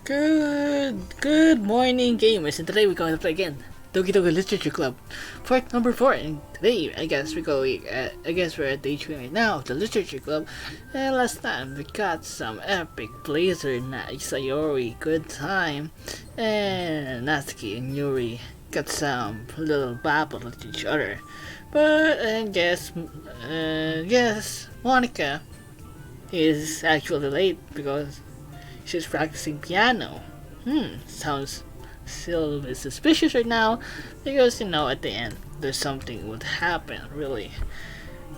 Good morning, gamers, and today we're going to play again Doki Doki Literature Club, part number 4. And today, I guess we're at the HQ right now of the Literature Club. And last time we got some epic Blazer, Sayori, good time, and Natsuki and Yuri got some little babble with each other. But guess Monica is actually late because she's practicing piano. Sounds still a little bit suspicious right now because at the end there's something would happen really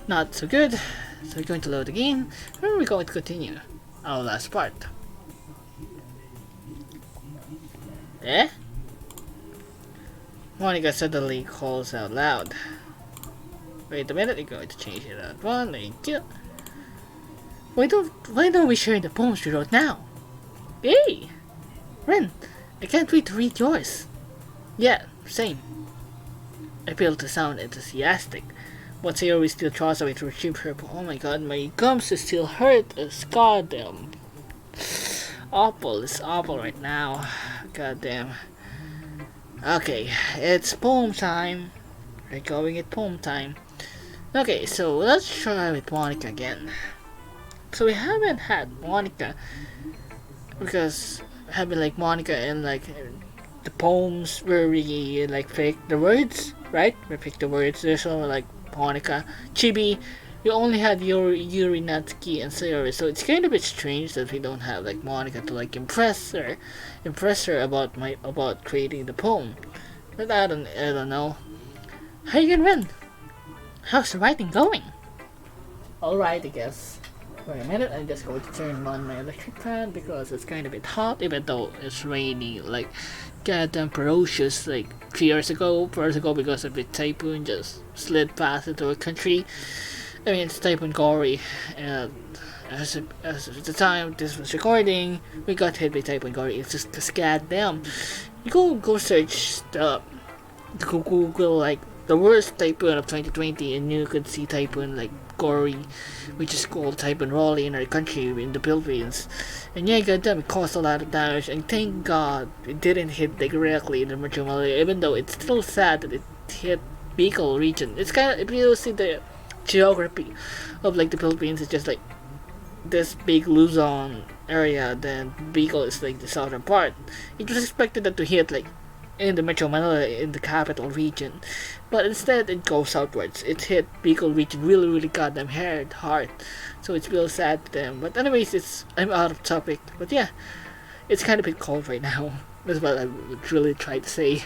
not so good. So we're going to load the game and we're going to continue our last part. Monica suddenly calls out loud. Wait a minute, you're going to change it out. One, thank you. Why don't we share the poems we wrote now? Hey! Ren, I can't wait to read yours. Yeah, same. I feel to sound enthusiastic, but Sayori still tries away to retrieve her. Oh my god, my gums still hurt as goddamn. Awful, it's awful right now. Goddamn. Okay, it's poem time. We're going at poem time. Okay, so let's try with Monica again. So we haven't had Monica because having like Monica and like the poems where we like pick the words, right? We pick the words. There's also like Monica, Chibi. We only had Yuri, Natsuki, and Sayori, so it's kind of a bit strange that we don't have like Monica to like impress her about creating the poem. But I don't know. How you gonna win? How's the writing going? Alright, I guess. Wait a minute, I'm just going to turn on my electric fan because it's kind of a bit hot, even though it's raining like goddamn ferocious like 4 years ago because of the typhoon just slid past into our country. I mean, it's Typhoon Gori, and as the time this was recording, we got hit by Typhoon Gori. It's just goddamn. You go search Google like the worst typhoon of 2020, and you could see Typhoon like Gori, which is called Typhoon Raleigh in our country in the Philippines. And yeah, goddamn, it caused a lot of damage, and thank God it didn't hit directly in the Metro Manila, even though it's still sad that it hit Bicol region. It's kind of, if you see the geography of like the Philippines, it's just like this big Luzon area, then Bicol is like the southern part. It was expected that to hit like in the Metro Manila, in the capital region, but instead it goes southwards. It hit Bicol region really goddamn hard, so it's real sad to them. But anyways, I'm out of topic, but yeah, it's kind of a bit cold right now. That's what I would really try to say.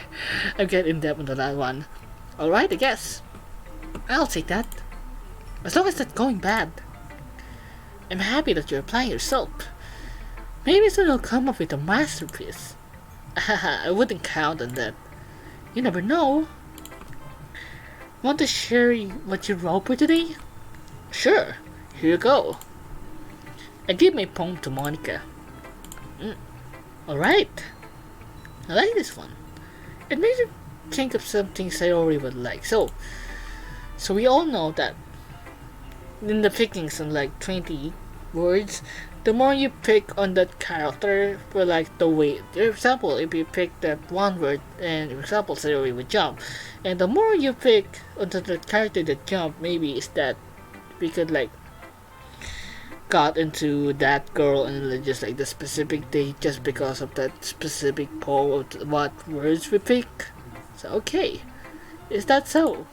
I'm getting in depth into that one. Alright, I guess I'll take that, as long as that's going bad. I'm happy that you're applying yourself. Maybe soon you'll come up with a masterpiece. I wouldn't count on that. You never know. Want to share what you wrote for today? Sure, here you go. I gave my poem to Monica. Alright. I like this one. It makes me think of something Sayori would like. So we all know that in the pickings on like 20 words, the more you pick on that character for like the way, for example, if you pick that one word, and for example Sayori would jump, and the more you pick onto the character that jump, maybe is that we could like got into that girl and just like the specific date just because of that specific poem of what words we pick. So okay, is that so?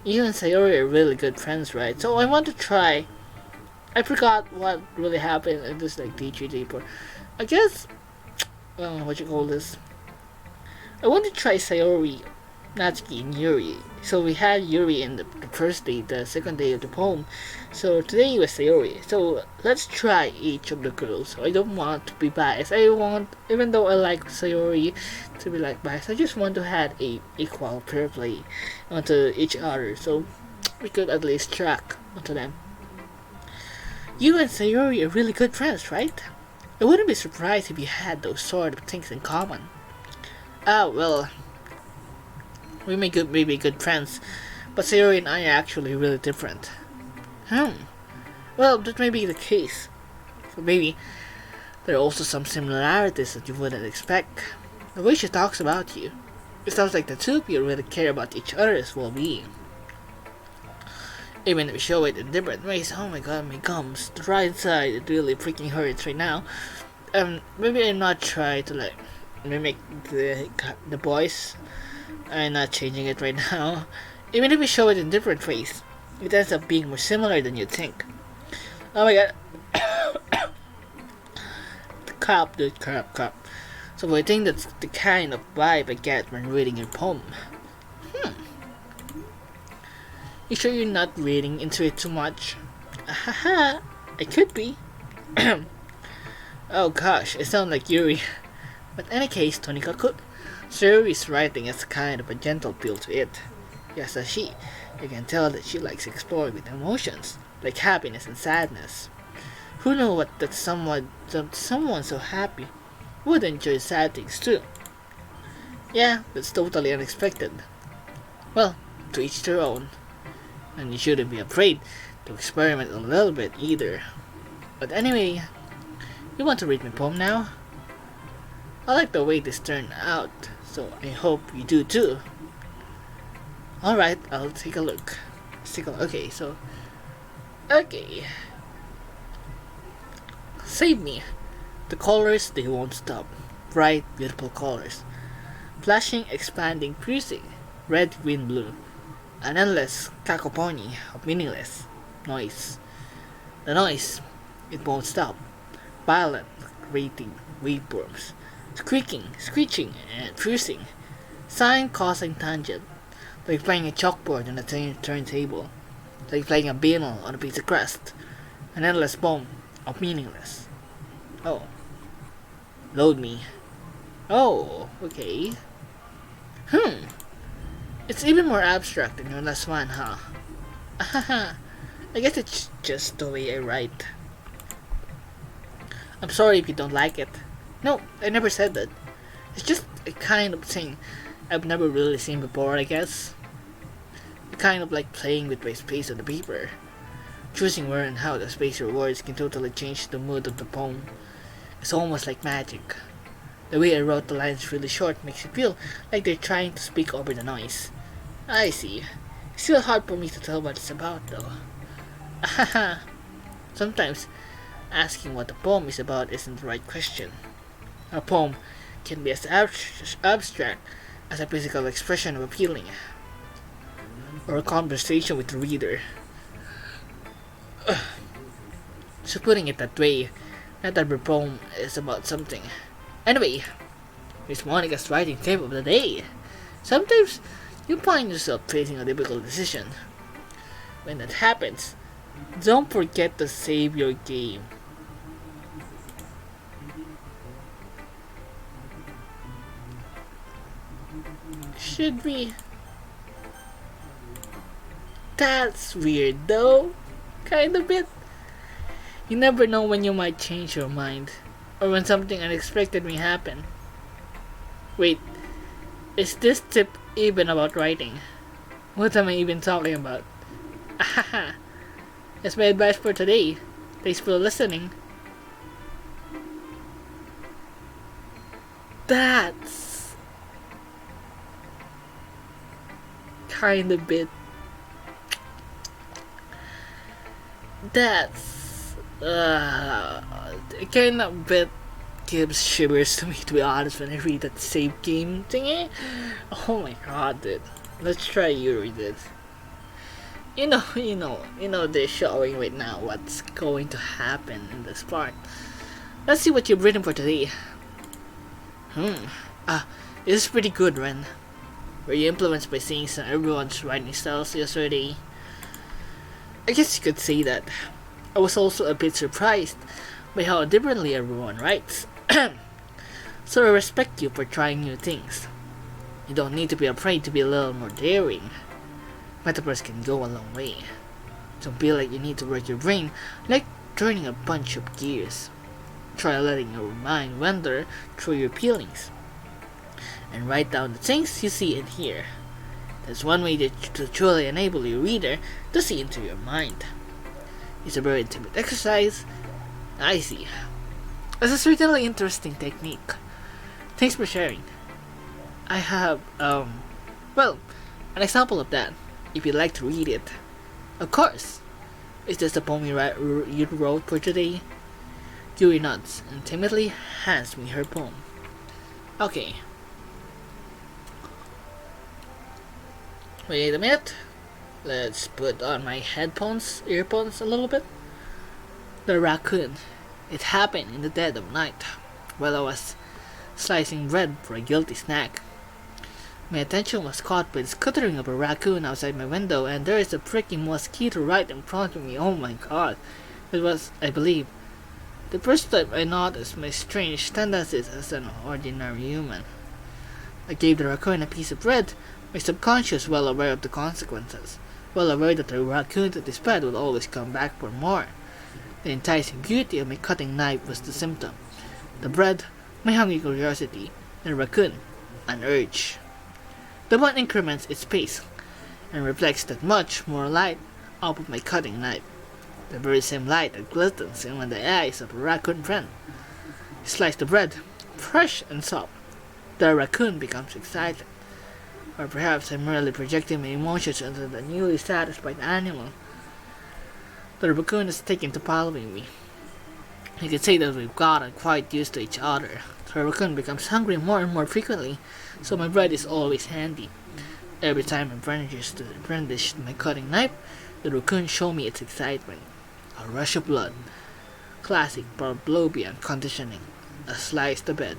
You and Sayori are really good friends, right? So I want to try. I forgot what really happened in this like D3D4. I guess, what you call this? I want to try Sayori, Natsuki, and Yuri. So we had Yuri in the first day, the second day of the poem. So today was Sayori. So let's try each of the girls. So I don't want to be biased. Even though I like Sayori, to be like biased, I just want to have a equal fair play onto each other. So we could at least track onto them. You and Sayori are really good friends, right? I wouldn't be surprised if you had those sort of things in common. Well, we may be good friends, but Sayori and I are actually really different. Well, that may be the case. So maybe There are also some similarities that you wouldn't expect. The way she talks about you. It sounds like the two of you really care about each other's well-being. Even if you show it in different ways. Oh my god, my gums. The right side, it really freaking hurts right now. Maybe I'm not trying to like mimic the voice. I'm not changing it right now. Even if we show it in different ways, it ends up being more similar than you think. Oh my god. Crap, dude, crap. So I think that's the kind of vibe I get when reading your poem. You sure you're not reading into it too much? Haha, I could be. Oh gosh, it sounds like Yuri. But in any case, Tonikaku, Yuri's writing has kind of a gentle feel to it. Yes, as she, you can tell that she likes exploring with emotions, like happiness and sadness. Who knew that someone so happy would enjoy sad things too? Yeah, that's totally unexpected. Well, to each their own. And you shouldn't be afraid to experiment a little bit either. But anyway, you want to read my poem now? I like the way this turned out, so I hope you do too. Alright, I'll take a look. Okay. Save me. The colors, they won't stop. Bright, beautiful colors. Flashing, expanding, piercing. Red, green, blue. An endless cacophony of meaningless noise. The noise, it won't stop. Violent, grating waveforms. Squeaking, screeching, and piercing. Sine, causing tangent. Like playing a chalkboard on a turntable. Like playing a beano on a piece of crust. An endless poem of meaningless. Oh. Load me. Oh, okay. It's even more abstract than your last one, huh? I guess it's just the way I write. I'm sorry if you don't like it. No, I never said that. It's just a kind of thing I've never really seen before, I guess. Kind of like playing with my space on the paper. Choosing where and how the space or words can totally change the mood of the poem. It's almost like magic. The way I wrote the lines really short makes it feel like they're trying to speak over the noise. I see. It's still hard for me to tell what it's about though. Sometimes asking what the poem is about isn't the right question. A poem can be as abstract as a physical expression of a feeling, or a conversation with the reader. So putting it that way, not every poem is about something. Anyway, here's Monica's writing tip of the day. Sometimes you find yourself facing a difficult decision. When that happens, don't forget to save your game. Should we? That's weird though. Kind of bit. You never know when you might change your mind, or when something unexpected may happen. Wait, is this tip even about writing? What am I even talking about? That's my advice for today. Thanks for listening. That's kind of bit. That's kind of bit gives shivers to me, to be honest, when I read that save game thingy. Oh my god, dude. Let's try you read it. You know they're showing right now what's going to happen in this part. Let's see what you've written for today. This is pretty good, Ren. Were you influenced by seeing some everyone's writing styles yesterday? I guess you could say that. I was also a bit surprised by how differently everyone writes. So I respect you for trying new things. You don't need to be afraid to be a little more daring. Metaphors can go a long way. Don't feel like you need to work your brain like turning a bunch of gears. Try letting your mind wander through your feelings. And write down the things you see and hear. That's one way to truly enable your reader to see into your mind. It's a very intimate exercise. I see. It's a certainly interesting technique. Thanks for sharing. I have, well, an example of that, if you'd like to read it. Of course. Is this the poem you wrote for today? Yuri nods and timidly hands me her poem. Okay. Wait a minute. Let's put on my earphones a little bit. The raccoon. It happened in the dead of night, while I was slicing bread for a guilty snack. My attention was caught by the scuttering of a raccoon outside my window, and there is a freaking mosquito right in front of me. Oh my god. It was, I believe, the first time I noticed my strange tendencies as an ordinary human. I gave the raccoon a piece of bread, my subconscious well aware of the consequences, well aware that the raccoon to this bed would always come back for more. The enticing beauty of my cutting knife was the symptom. The bread, my hungry curiosity, and the raccoon, an urge. The one increments its pace, and reflects that much more light off of my cutting knife. The very same light that glistens in the eyes of a raccoon friend. Slice the bread, fresh and soft. The raccoon becomes excited. Or perhaps I'm merely projecting my emotions onto the newly satisfied animal. The raccoon is taken to following me. You could say that we've gotten quite used to each other. The raccoon becomes hungry more and more frequently, so my bread is always handy. Every time I brandish my cutting knife, the raccoon shows me its excitement. A rush of blood. Classic Pavlovian conditioning. I slice the bread,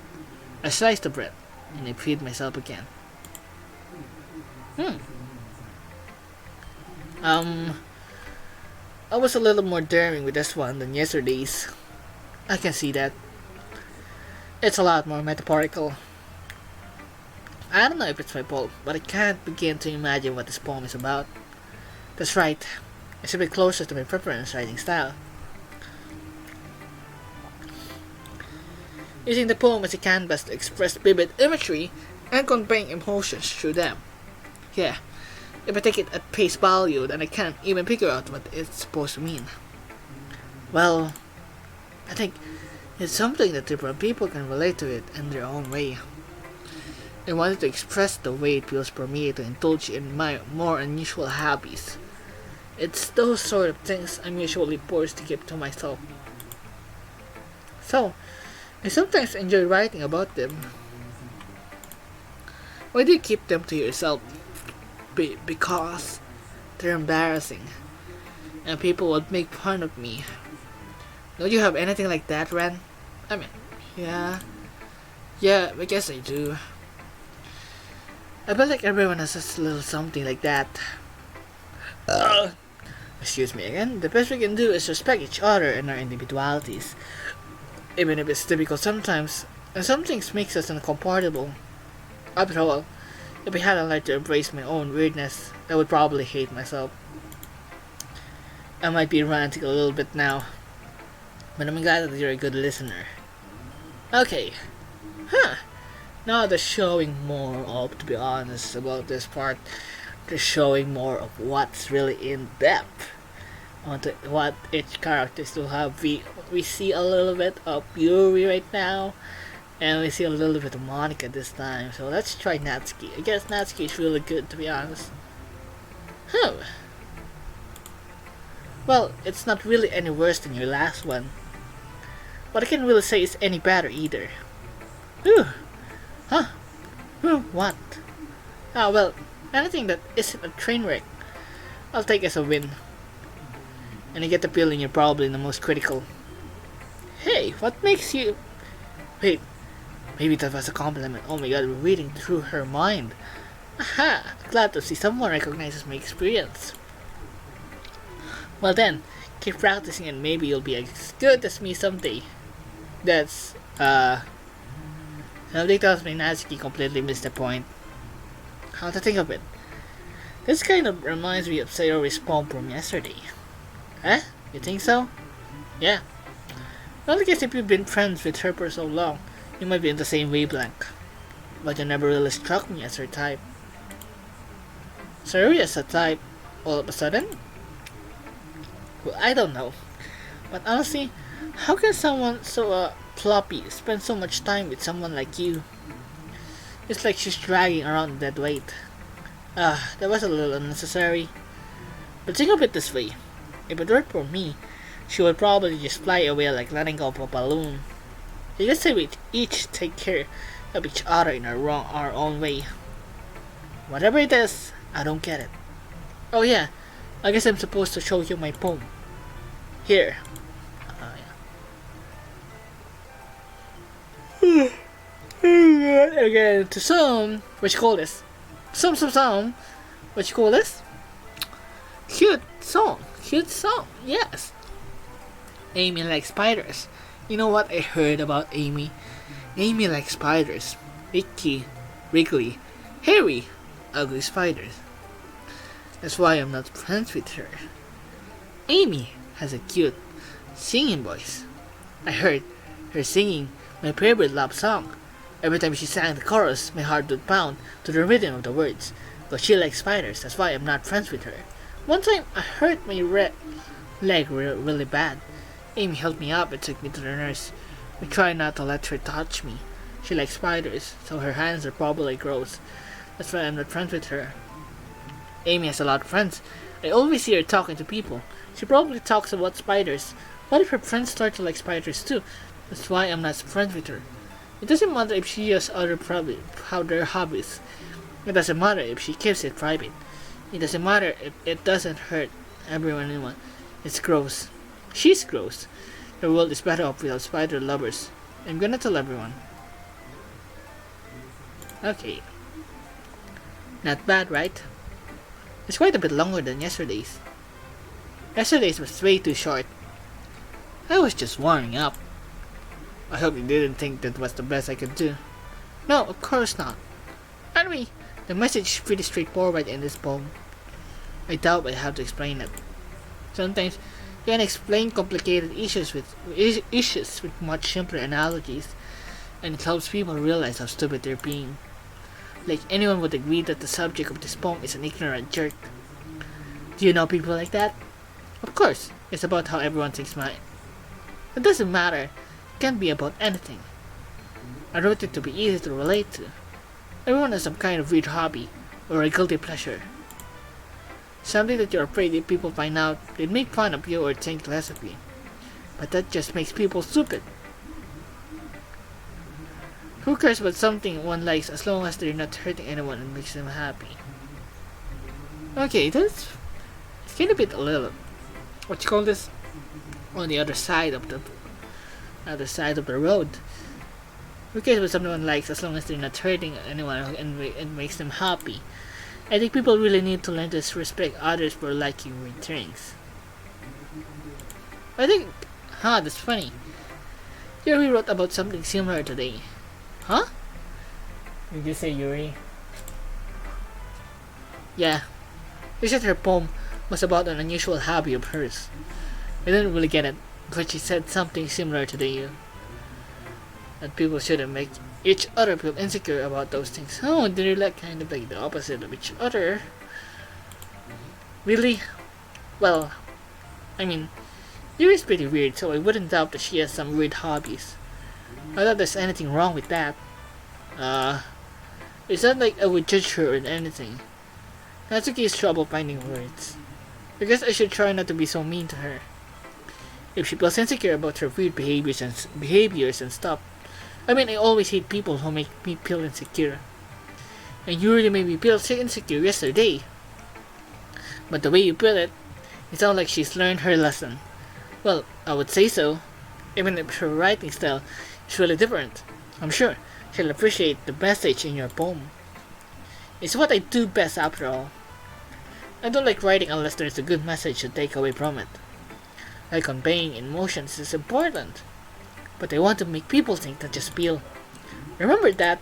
and I feed myself again. I was a little more daring with this one than yesterday's. I can see that. It's a lot more metaphorical. I don't know if it's my fault, but I can't begin to imagine what this poem is about. That's right. It's a bit closer to my preference writing style. Using the poem as a canvas to express vivid imagery and conveying emotions through them. Yeah, if I take it at face value, then I can't even figure out what it's supposed to mean. Well, I think it's something that different people can relate to it in their own way. I wanted to express the way it feels for me to indulge in my more unusual hobbies. It's those sort of things I'm usually forced to keep to myself. So, I sometimes enjoy writing about them. Why do you keep them to yourself? Because they're embarrassing, and people would make fun of me. Don't you have anything like that, Ren? I mean, yeah, I guess I do. I feel like everyone has a little something like that. Excuse me again. The best we can do is respect each other and our individualities, even if it's difficult sometimes, and some things makes us uncomfortable. After all, if I hadn't learned to embrace my own weirdness, I would probably hate myself. I might be ranting a little bit now, but I'm glad that you're a good listener. Okay. Now they're showing more of, to be honest about this part, they're showing more of what's really in depth. Onto what each character still have. We see a little bit of Yuri right now, and we see a little bit of Monica this time. So let's try Natsuki. I guess Natsuki is really good, to be honest. Well, it's not really any worse than your last one, but I can't really say it's any better either. What? Well, anything that isn't a train wreck, I'll take as a win. And I get the feeling you're probably the most critical. Hey, what makes you... Wait, maybe that was a compliment. Oh my god, we're reading through her mind. Aha! Glad to see someone recognizes my experience. Well then, keep practicing and maybe you'll be as good as me someday. That's, Nobody tells me Natsuki completely missed the point. How to think of it? This kind of reminds me of Sayori's poem from yesterday. Huh? You think so? Yeah. Well, I guess if you've been friends with her for so long, you might be in the same wavelength. But you never really struck me as her type. Sayori as a type, all of a sudden? Well, I don't know. But honestly, how can someone so Floppy spends so much time with someone like you. It's like she's dragging around a dead weight. That was a little unnecessary. But think of it this way. If it weren't for me, she would probably just fly away like letting go of a balloon. I guess we each take care of each other in our own way. Whatever it is, I don't get it. Oh yeah, I guess I'm supposed to show you my poem. Here. Again, to some, what you call this? Some, what you call this? Cute song, yes. Amy likes spiders. You know what I heard about Amy? Amy likes spiders. Icky, wriggly, hairy, ugly spiders. That's why I'm not friends with her. Amy has a cute singing voice. I heard her singing my favorite love song. Every time she sang the chorus, my heart would pound to the rhythm of the words. But she likes spiders, that's why I'm not friends with her. One time, I hurt my leg really bad. Amy helped me up and took me to the nurse. We tried not to let her touch me. She likes spiders, so her hands are probably gross. That's why I'm not friends with her. Amy has a lot of friends. I always see her talking to people. She probably talks about spiders. What if her friends start to like spiders too? That's why I'm not friends with her. It doesn't matter if she has other hobbies. It doesn't matter if she keeps it private. It doesn't matter if it doesn't hurt anyone. It's gross. She's gross. The world is better off without spider lovers. I'm gonna tell everyone. Okay. Not bad, right? It's quite a bit longer than yesterday's. Yesterday's was way too short. I was just warming up. I hope you didn't think that was the best I could do. No, of course not. Anyway, the message is pretty straightforward in this poem. I doubt I have to explain it. Sometimes you can explain complicated issues with much simpler analogies, and it helps people realize how stupid they're being. Like anyone would agree that the subject of this poem is an ignorant jerk. Do you know people like that? Of course, it's about how everyone thinks mine. It doesn't matter. It can be about anything. I wrote it to be easy to relate to. Everyone has some kind of weird hobby or a guilty pleasure. Something that you're afraid if people find out, they'd make fun of you or think less of you. But that just makes people stupid. Who cares about something one likes as long as they're not hurting anyone and makes them happy? Okay, it's kind of a bit a little, what you call this, on the other side of the road. Who cares what someone likes as long as they're not hurting anyone and makes them happy? I think people really need to learn to respect others for liking weird things. I think, that's funny. Yuri wrote about something similar today. Huh? Did you say Yuri? Yeah. She said her poem was about an unusual hobby of hers. I didn't really get it, but she said something similar to you. That people shouldn't make each other feel insecure about those things. Oh, they're like kind of like the opposite of each other. Really? Well, I mean, Yuri's pretty weird, so I wouldn't doubt that she has some weird hobbies. I doubt there's anything wrong with that. It's not like I would judge her or anything. Natsuki has trouble finding words. I guess I should try not to be so mean to her. If she feels insecure about her weird behaviors and stuff. I mean, I always hate people who make me feel insecure. And you really made me feel insecure yesterday. But the way you put it, it sounds like she's learned her lesson. Well, I would say so. Even if her writing style is really different. I'm sure she'll appreciate the message in your poem. It's what I do best after all. I don't like writing unless there's a good message to take away from it. Like conveying emotions is important. But I want to make people think, not just feel. Remember that.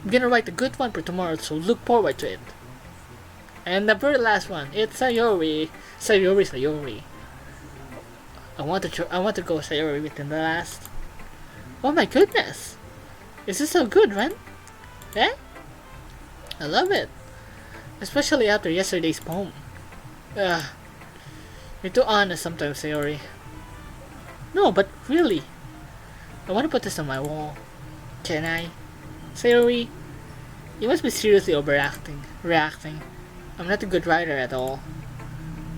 I'm gonna write a good one for tomorrow, so look forward to it. And the very last one, it's Sayori. Sayori. I want to go Sayori within the last. Oh my goodness! This is so good, man. Yeah? I love it. Especially after yesterday's poem. You're too honest sometimes, Sayori. No, but really. I want to put this on my wall. Can I? Sayori, you must be seriously reacting. I'm not a good writer at all.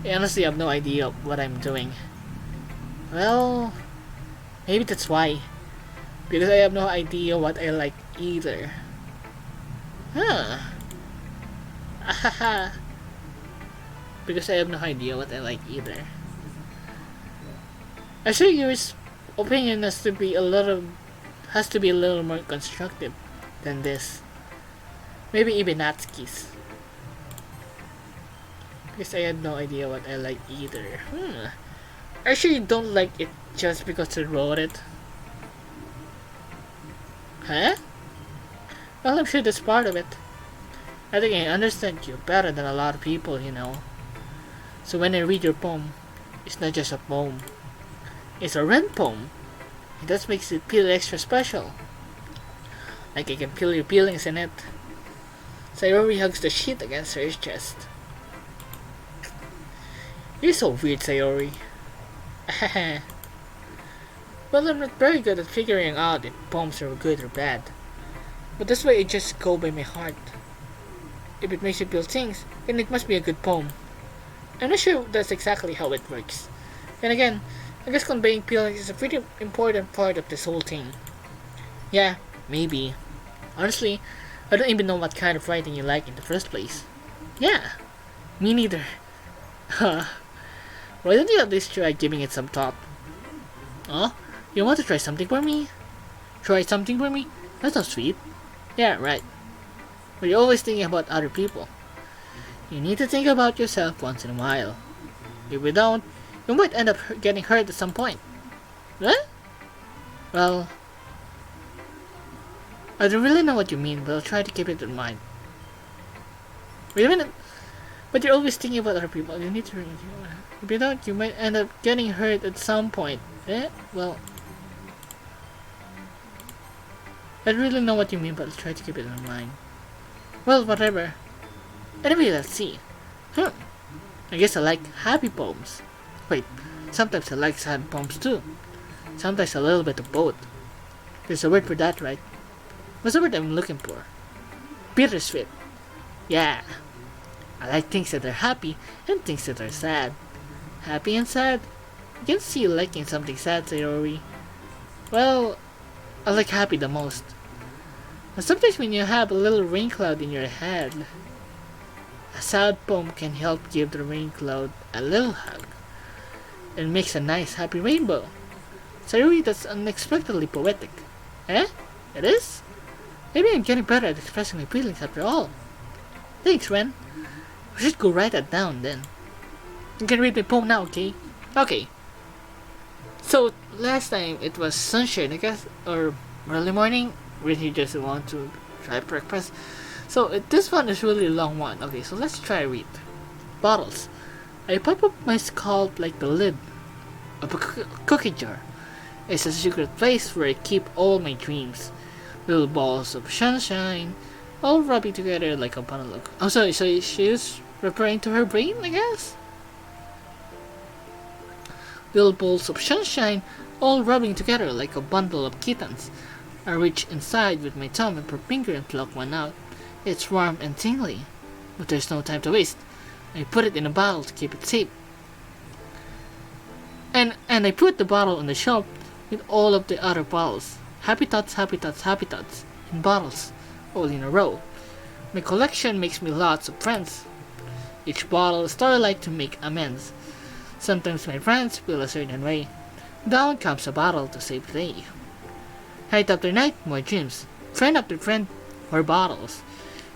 I honestly have no idea what I'm doing. Well, maybe that's why. Because I have no idea what I like either. Huh. Ahaha. Because I have no idea what I like either. I sure your opinion has to be a little more constructive than this. Maybe even Natsuki's. Because I had no idea what I like either. I sure you don't like it just because I wrote it. Huh? Well, I'm sure that's part of it. I think I understand you better than a lot of people, you know. So when I read your poem, it's not just a poem. It's a written poem. And that makes it feel extra special. Like I can feel your feelings in it. Sayori hugs the sheet against her chest. You're so weird, Sayori. Well, I'm not very good at figuring out if poems are good or bad. But this way I just go by my heart. If it makes you feel things, then it must be a good poem. I'm not sure that's exactly how it works. And again, I guess conveying feelings is a pretty important part of this whole thing. Yeah, maybe. Honestly, I don't even know what kind of writing you like in the first place. Yeah, me neither. Huh. Why don't you at least try giving it some thought? Huh? You want to try something for me? Try something for me? That's so sweet. Yeah, right. But you're always thinking about other people. You need to think about yourself once in a while. If you don't, you might end up getting hurt at some point. What? Well, I don't really know what you mean, but I'll try to keep it in mind. Wait a minute. But you're always thinking about other people. You need to... If you don't, you might end up getting hurt at some point. Well... I don't really know what you mean, but I'll try to keep it in mind. Well, whatever. Anyway, let's see. I guess I like happy poems. Wait, sometimes I like sad poems too. Sometimes a little bit of both. There's a word for that, right? What's the word I'm looking for? Bittersweet. Yeah. I like things that are happy and things that are sad. Happy and sad? I can see you liking something sad, Sayori. Well, I like happy the most. But sometimes when you have a little rain cloud in your head, a sad poem can help give the rain cloud a little hug. It makes a nice happy rainbow. Sayori, that's unexpectedly poetic. Eh? It is? Maybe I'm getting better at expressing my feelings after all. Thanks, Ren. We should go write that down then. You can read my poem now, okay? Okay. So, last time it was sunshine, I guess, or early morning, when you just want to try breakfast. So, this one is really a long one. Okay, so let's try read. Bottles. I pop up my scalp like the lid of a cookie jar. It's a secret place where I keep all my dreams. Little balls of sunshine, all rubbing together like a bundle of... Oh, sorry, so she's referring to her brain, I guess? Little balls of sunshine, all rubbing together like a bundle of kittens. I reach inside with my thumb and finger and pluck one out. It's warm and tingly, but there's no time to waste. I put it in a bottle to keep it safe. And I put the bottle on the shelf with all of the other bottles. Happy thoughts, happy thoughts, happy thoughts, in bottles, all in a row. My collection makes me lots of friends. Each bottle is starlight to make amends. Sometimes my friends feel a certain way. Down comes a bottle to save the day. Night after night, more dreams. Friend after friend, more bottles.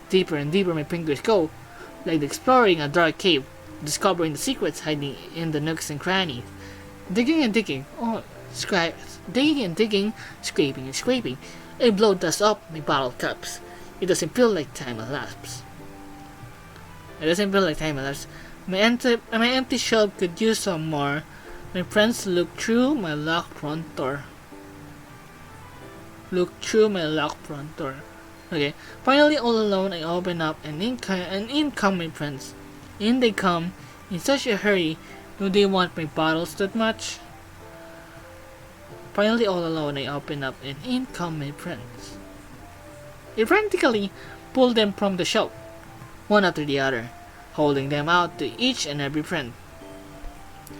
Deeper and deeper my fingers go, like exploring a dark cave, discovering the secrets hiding in the nooks and crannies. Digging and digging, digging and digging, scraping and scraping. I blow dust up my bottle cups. It doesn't feel like time elapsed. My empty shelf could use some more. My friends look through my locked front door. Okay. Finally, all alone, I open up and in come my friends. In they come, in such a hurry. Do they want my bottles that much? Finally, all alone, I open up and in come my friends. I frantically pull them from the shelf, one after the other, holding them out to each and every friend.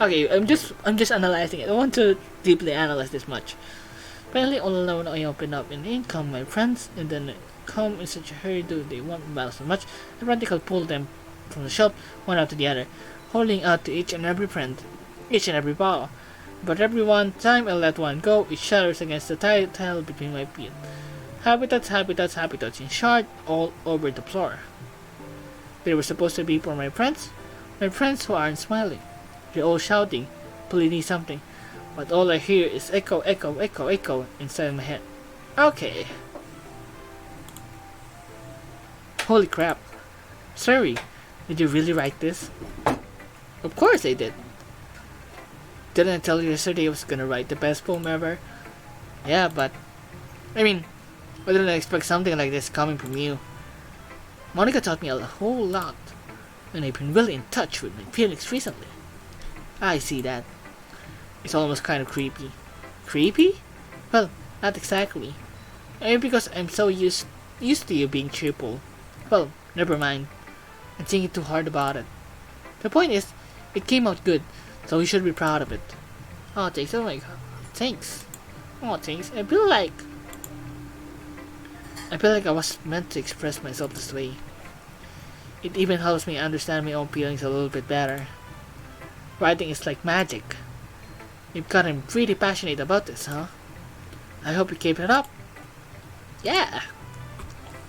Okay, I'm just analyzing it. I don't want to deeply analyze this much. Finally, all alone, I open up and in come my friends, and then come in such a hurry. Do they want me so much? I frantically pull them from the shelf, one after the other, holding out to each and every friend, each and every paw. But every one time I let one go, it shatters against the tile between my feet. Habitats, habitats, habitats, in short, all over the floor. They were supposed to be for my friends who aren't smiling. They're all shouting, pleading something, but all I hear is echo, echo, echo, echo inside my head. Okay. Holy crap. Sorry, did you really write this? Of course I did. Didn't I tell you yesterday I was gonna write the best poem ever? Yeah, but I didn't expect something like this coming from you. Monica taught me a whole lot, and I've been really in touch with my feelings recently. I see that. It's almost kind of creepy. Creepy? Well, not exactly. Maybe because I'm so used to you being cheerful. Well, never mind. I'm thinking too hard about it. The point is, it came out good, so you should be proud of it. Oh, thanks. Oh my god. Thanks. Oh, thanks. I feel like I was meant to express myself this way. It even helps me understand my own feelings a little bit better. Writing is like magic. You've gotten pretty passionate about this, huh? I hope you keep it up. Yeah!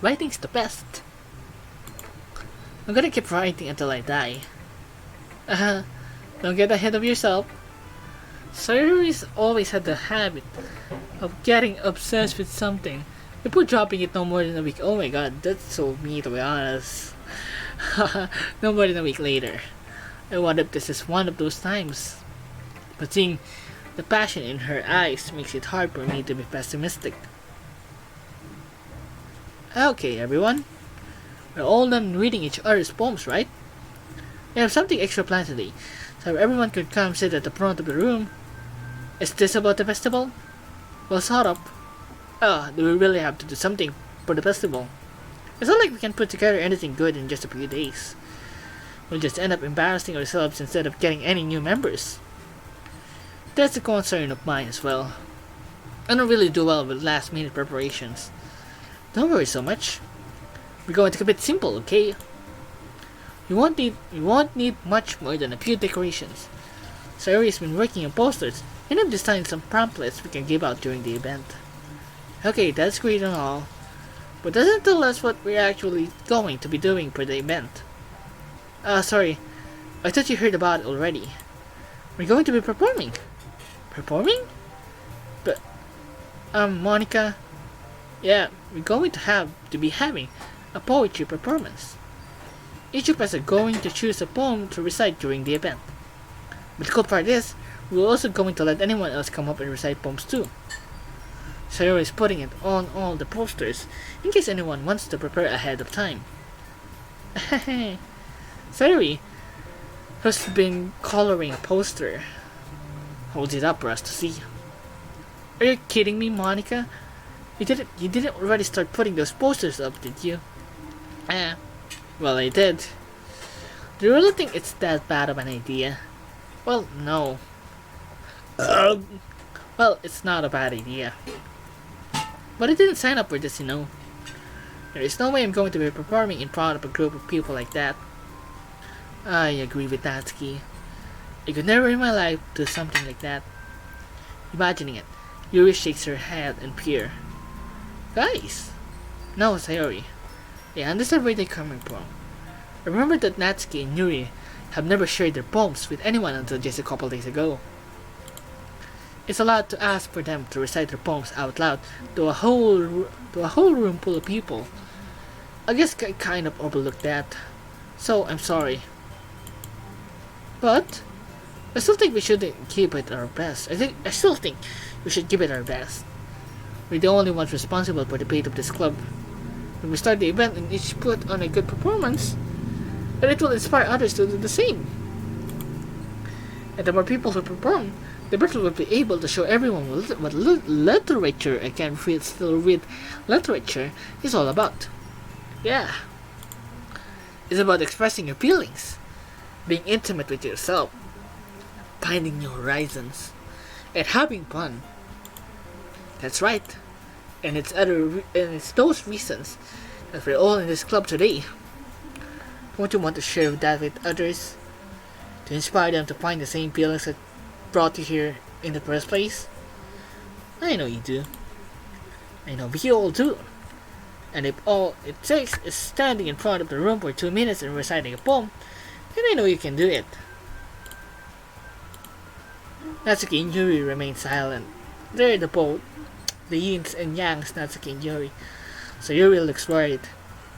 Writing's the best. I'm gonna keep writing until I die. Don't get ahead of yourself. Sayori's always had the habit of getting obsessed with something before dropping it no more than a week. Oh my god, that's so me, to be honest. No more than a week later. I wonder if this is one of those times. But seeing the passion in her eyes makes it hard for me to be pessimistic. Okay, everyone. We're all done reading each other's poems, right? We have something extra planned today, so everyone could come sit at the front of the room. Is this about the festival? Well, sort of. Do we really have to do something for the festival? It's not like we can put together anything good in just a few days. We'll just end up embarrassing ourselves instead of getting any new members. That's a concern of mine as well. I don't really do well with last minute preparations. Don't worry so much. We're going to keep it simple, okay? We won't need much more than a few decorations. Sayori's been working on posters, and I've designed some pamphlets we can give out during the event. Okay, that's great and all, but doesn't tell us what we're actually going to be doing for the event. Sorry, I thought you heard about it already. We're going to be performing. Performing? But, Monica, yeah, we're going to be having a poetry performance. Each of us are going to choose a poem to recite during the event. But the cool part is, we're also going to let anyone else come up and recite poems too. Sayori is putting it on all the posters, in case anyone wants to prepare ahead of time. Sayori, who's been coloring a poster, holds it up for us to see. Are you kidding me, Monica? You didn't already start putting those posters up, did you? Well, I did. Do you really think it's that bad of an idea? Well, no. Well, it's not a bad idea. But I didn't sign up for this, you know. There is no way I'm going to be performing in front of a group of people like that. I agree with Natsuki. I could never in my life do something like that. Imagining it, Yuri shakes her head in fear. Guys! No, Sayori. I understand where they're coming from. Remember that Natsuki and Yuri have never shared their poems with anyone until just a couple days ago. It's a lot to ask for them to recite their poems out loud to a whole room full of people. I guess I kind of overlooked that, so I'm sorry. But I still think we should give it our best. I still think we should give it our best. We're the only ones responsible for the fate of this club. When we start the event and each put on a good performance, then it will inspire others to do the same. And the more people who perform, the person will be able to show everyone what literature, I can still read literature, is all about. Yeah. It's about expressing your feelings, being intimate with yourself, finding new horizons, and having fun. That's right. And it's those reasons that we're all in this club today. Don't you want to share that with others? To inspire them to find the same feelings that brought you here in the first place? I know you do. I know we all do. And if all it takes is standing in front of the room for 2 minutes and reciting a poem, then I know you can do it. Natsuki and Yuri remain silent. They're the both, the yins and yangs, Natsuki and Yuri. So Yuri looks worried.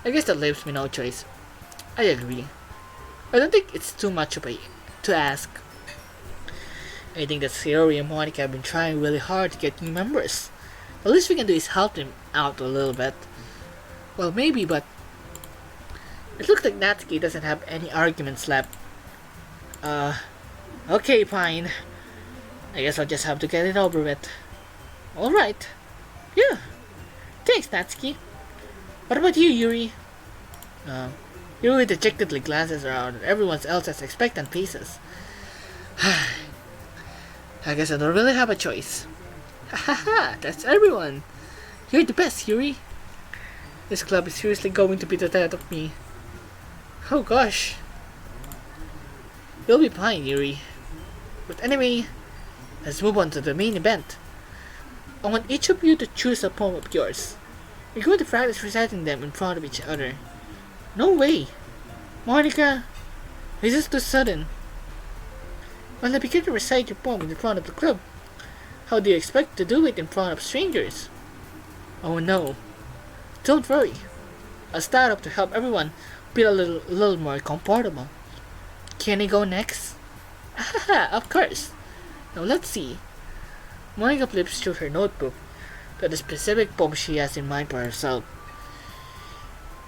I guess that leaves me no choice. I agree. I don't think it's too much to ask. I think that Sayori and Monica have been trying really hard to get new members. The least we can do is help them out a little bit. Well, maybe, but it looks like Natsuki doesn't have any arguments left. Okay, fine. I guess I'll just have to get it over with. Alright. Yeah. Thanks, Natsuki. What about you, Yuri? Yuri dejectedly glances around at everyone else's expectant faces. I guess I don't really have a choice. Hahaha, that's everyone. You're the best, Yuri. This club is seriously going to be the death of me. Oh gosh. You'll be fine, Yuri. But anyway, let's move on to the main event. I want each of you to choose a poem of yours. You're going to practice reciting them in front of each other. No way! Monica, this is too sudden. When I begin to recite your poem in front of the club, how do you expect to do it in front of strangers? Oh no. Don't worry. I'll start up to help everyone feel a little more comfortable. Can I go next? Haha, of course. Now let's see. Monica flips through her notebook to the specific poem she has in mind for herself.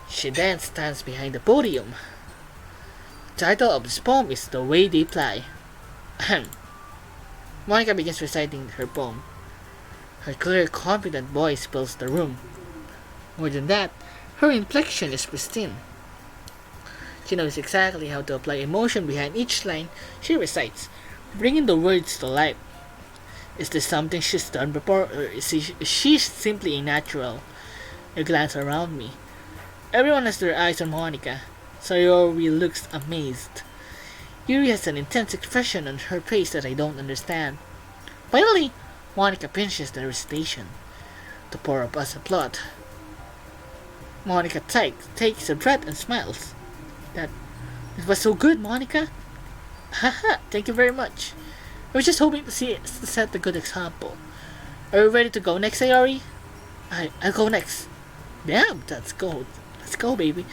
She then stands behind the podium. The title of this poem is The Way They Fly. Monica begins reciting her poem. Her clear, confident voice fills the room. More than that, her inflection is pristine. She knows exactly how to apply emotion behind each line she recites, bringing the words to life. Is this something she's done before, or is she simply a natural? I glance around me. Everyone has their eyes on Monica. Sayori looks amazed. Yuri has an intense expression on her face that I don't understand. Finally, Monica finishes the recitation. The four of us applaud. Monica takes a breath and smiles. That it was so good, Monica. Haha, thank you very much. I was just hoping to set a good example. Are you ready to go next, Sayori? I'll go next. Damn, let's go. Let's go, baby.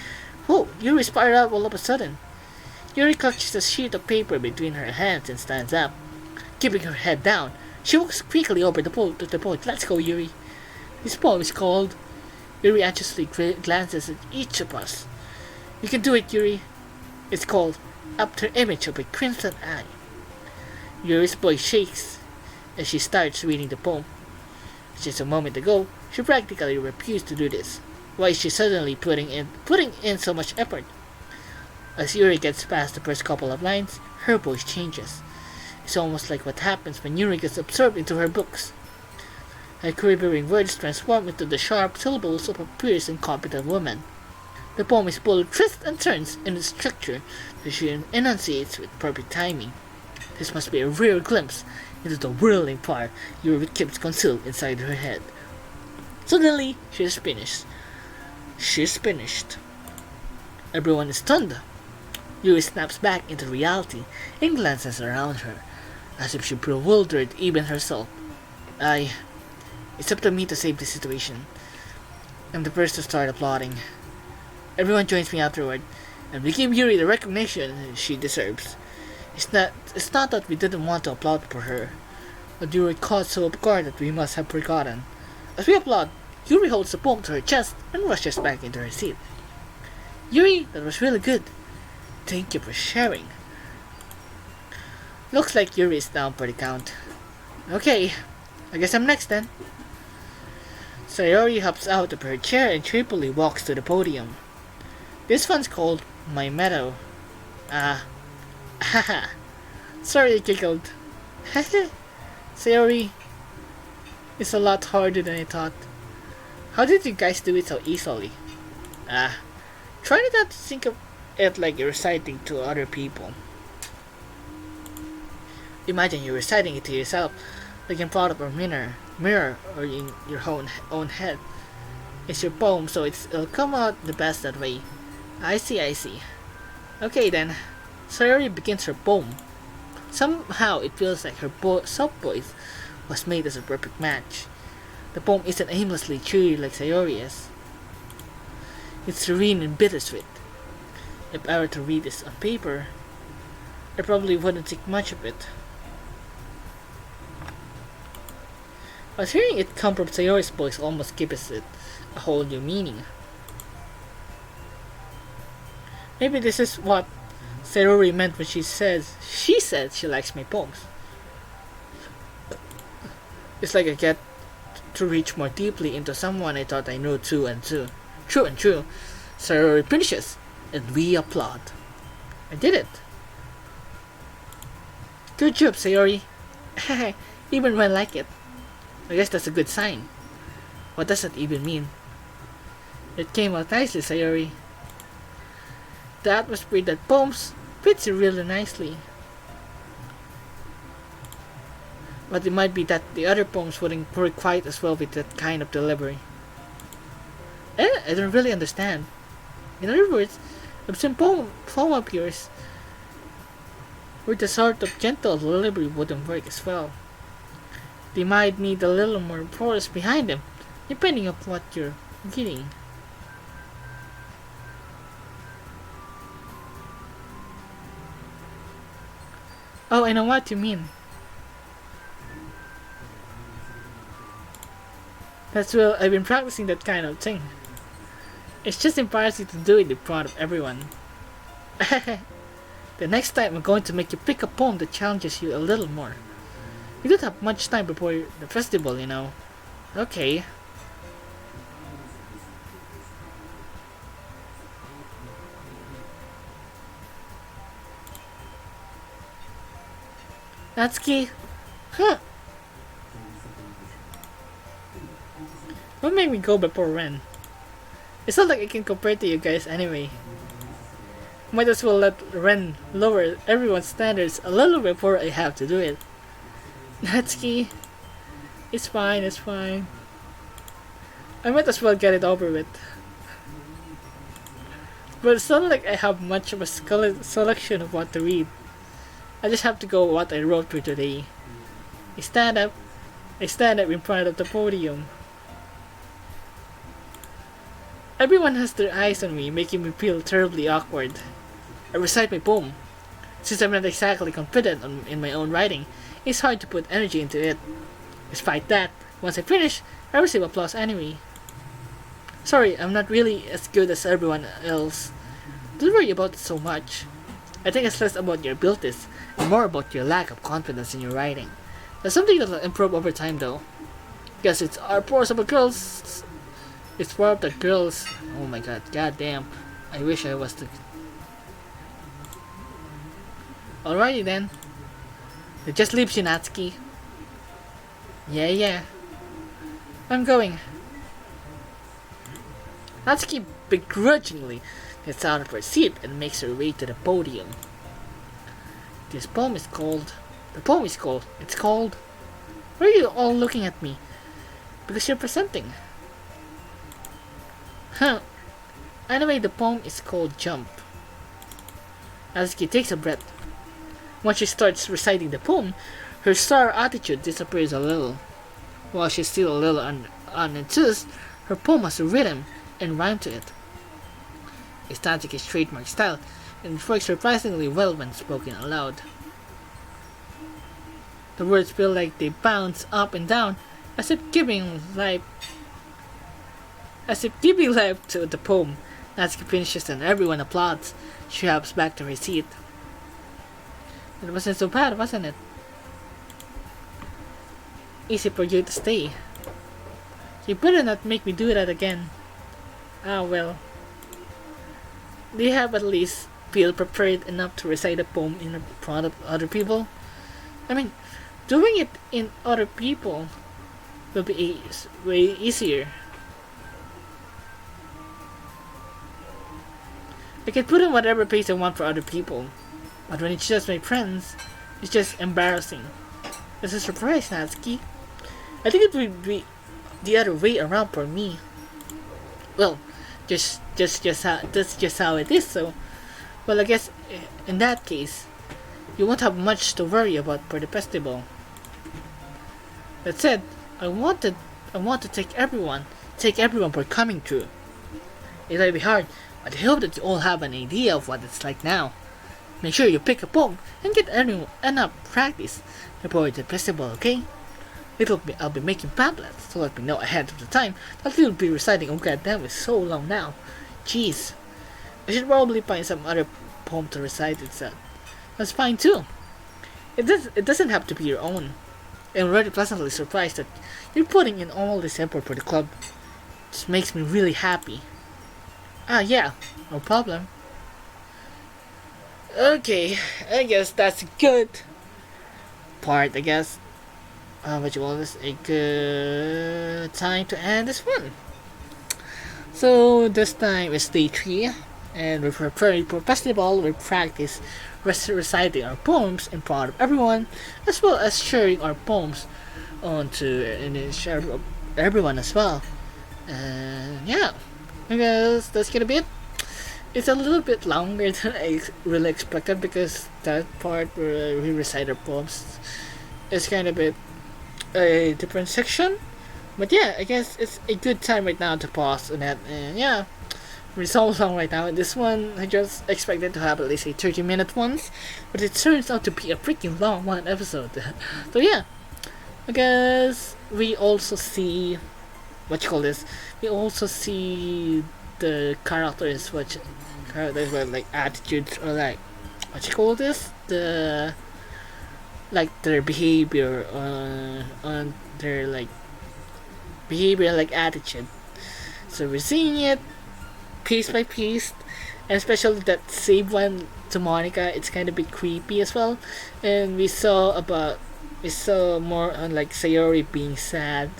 Whoa, Yuri spiraled out all of a sudden. Yuri clutches a sheet of paper between her hands and stands up. Keeping her head down, she walks quickly over to the podium. Let's go, Yuri. This poem is called... Yuri anxiously glances at each of us. You can do it, Yuri. It's called After Image of a Crimson Eye. Yuri's voice shakes as she starts reading the poem. Just a moment ago, she practically refused to do this. Why is she suddenly putting in so much effort? As Yuri gets past the first couple of lines, her voice changes. It's almost like what happens when Yuri gets absorbed into her books. Her quivering words transform into the sharp syllables of a fierce and competent woman. The poem is full of twists and turns in its structure that she enunciates with perfect timing. This must be a rare glimpse into the whirling fire Yuri keeps concealed inside her head. Suddenly, she is finished. She's finished. Everyone is stunned. Yuri snaps back into reality and glances around her, as if she bewildered even herself. It's up to me to save the situation. I'm the first to start applauding. Everyone joins me afterward, and we give Yuri the recognition she deserves. It's not that we didn't want to applaud for her, but Yuri caught so off guard that we must have forgotten. As we applaud, Yuri holds the poem to her chest and rushes back into her seat. Yuri, that was really good. Thank you for sharing. Looks like Yuri is down for the count. Okay, I guess I'm next then. Sayori hops out of her chair and cheerfully walks to the podium. This one's called My Meadow. Haha. Sorry, I giggled. Sayori, it's a lot harder than I thought. How did you guys do it so easily? Try not to think of it like you're reciting to other people. Imagine you're reciting it to yourself, like in front of a mirror, or in your own head. It's your poem, so it'll come out the best that way. I see. Okay then, Sayori begins her poem. Somehow it feels like her soft voice was made as a perfect match. The poem isn't aimlessly cheery like Sayori is. It's serene and bittersweet. If I were to read this on paper, I probably wouldn't think much of it. But hearing it come from Sayori's voice almost gives it a whole new meaning. Maybe this is what Sayori meant when she said she likes my poems. It's like I get to reach more deeply into someone I thought I knew true and true. Sayori finishes, and we applaud. I did it. Good job, Sayori. Even when I like it. I guess that's a good sign. What does that even mean? It came out nicely, Sayori. The atmosphere that poems fits you really nicely. But it might be that the other poems wouldn't work quite as well with that kind of delivery. I don't really understand. In other words, I've seen poem of yours where the sort of gentle delivery wouldn't work as well. They might need a little more force behind them, depending on what you're reading. Oh, I know what you mean. That's well, I've been practicing that kind of thing. It's just embarrassing to do it in front of everyone. The next time I'm going to make you pick a poem that challenges you a little more. We don't have much time before the festival, you know. Okay. Natsuki? Huh. Don't make me go before Ren. It's not like I can compare to you guys anyway. Might as well let Ren lower everyone's standards a little before I have to do it. Natsuki, it's fine. I might as well get it over with. But it's not like I have much of a selection of what to read. I just have to go with what I wrote for today. I stand up in front of the podium. Everyone has their eyes on me, making me feel terribly awkward. I recite my poem. Since I'm not exactly confident in my own writing, it's hard to put energy into it. Despite that, once I finish, I receive applause anyway. Sorry, I'm not really as good as everyone else. Don't worry about it so much. I think it's less about your abilities and more about your lack of confidence in your writing. That's something that'll improve over time though. Guess it's our force of the girls. It's more of the girls. Oh my god, goddamn. I wish I was the... Alrighty then. It just leaves you, Natsuki. Yeah. I'm going. Natsuki begrudgingly gets out of her seat and makes her way to the podium. This poem is called... It's called... Why are you all looking at me? Because you're presenting. Huh. Anyway, the poem is called Jump. Natsuki takes a breath. Once she starts reciting the poem, her sour attitude disappears a little. While she's still a little unenthused, her poem has a rhythm and rhyme to it. It's Natsuki's trademark style, and it works surprisingly well when spoken aloud. The words feel like they bounce up and down, as if giving life to the poem. Natsuki finishes and everyone applauds. She hops back to her seat. It wasn't so bad, wasn't it? easy for you to stay. You better not make me do that again. Ah well. Do you have at least feel prepared enough to recite a poem in front of other people? I mean, doing it in other people will be way easier. I can put in whatever pace I want for other people, but when it's just my friends, it's just embarrassing. It's a surprise, Natsuki. I think it would be the other way around for me. Well, that's just how it is. So, well, I guess in that case, you won't have much to worry about for the festival. That said, I want to thank everyone for coming through. It might be hard, but I hope that you all have an idea of what it's like now. Make sure you pick a poem and get enough practice before the festival, okay? I'll be making pamphlets, so let me know ahead of the time that we'll be reciting. Oh goddamn, it's so long now. Jeez. I should probably find some other poem to recite instead. That's fine too. It doesn't have to be your own. I'm already pleasantly surprised that you're putting in all this effort for the club. This makes me really happy. Ah yeah, no problem. Okay, I guess that's a good part, I guess. What you call this? A good time to end this one. So this time is day 3, and we're preparing for festival. We practice reciting our poems in front of everyone, as well as sharing our poems and share everyone as well. And yeah, I guess that's gonna be it. It's a little bit longer than I really expected because that part where we recite our poems is kind of a different section. But yeah, I guess it's a good time right now to pause on that. And yeah, we're so long right now. This one, I just expected to have at least a 30-minute one, but it turns out to be a freaking long one episode. So yeah, I guess we also see we also see the characters with like attitudes, or like their behavior on their like behavior, like attitude. So we're seeing it piece by piece, and especially that save one to Monica, it's kind of a bit creepy as well. And we saw more on like Sayori being sad,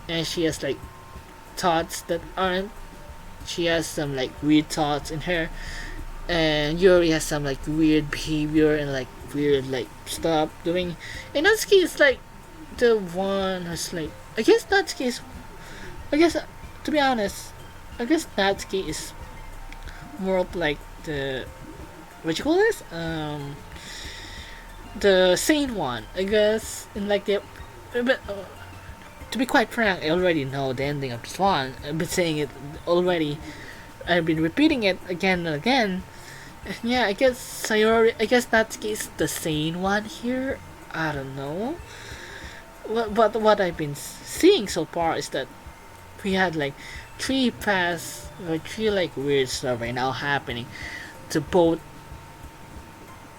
and she has like thoughts that aren't. She has some like weird thoughts in her, and Yuri has some like weird behavior and like weird like stuff doing. And Natsuki is like the one who's like, I guess to be honest, I guess Natsuki is more of like the the sane one, I guess. And like but to be quite frank, I already know the ending of this one. I've been saying it already. I've been repeating it again and again. And yeah, I guess Natsuki is the sane one here. I don't know. But what I've been seeing so far is that we had like three like weird stuff right now happening to both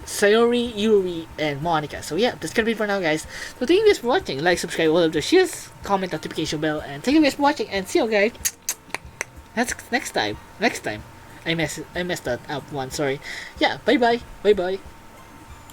Sayori, Yuri, and Monica. So yeah, that's gonna be it for now, guys. So thank you guys for watching. Like, subscribe, all of the shares, comment, notification bell, and thank you guys for watching. And see you guys. That's next time. I messed that up once. Sorry. Yeah. Bye bye.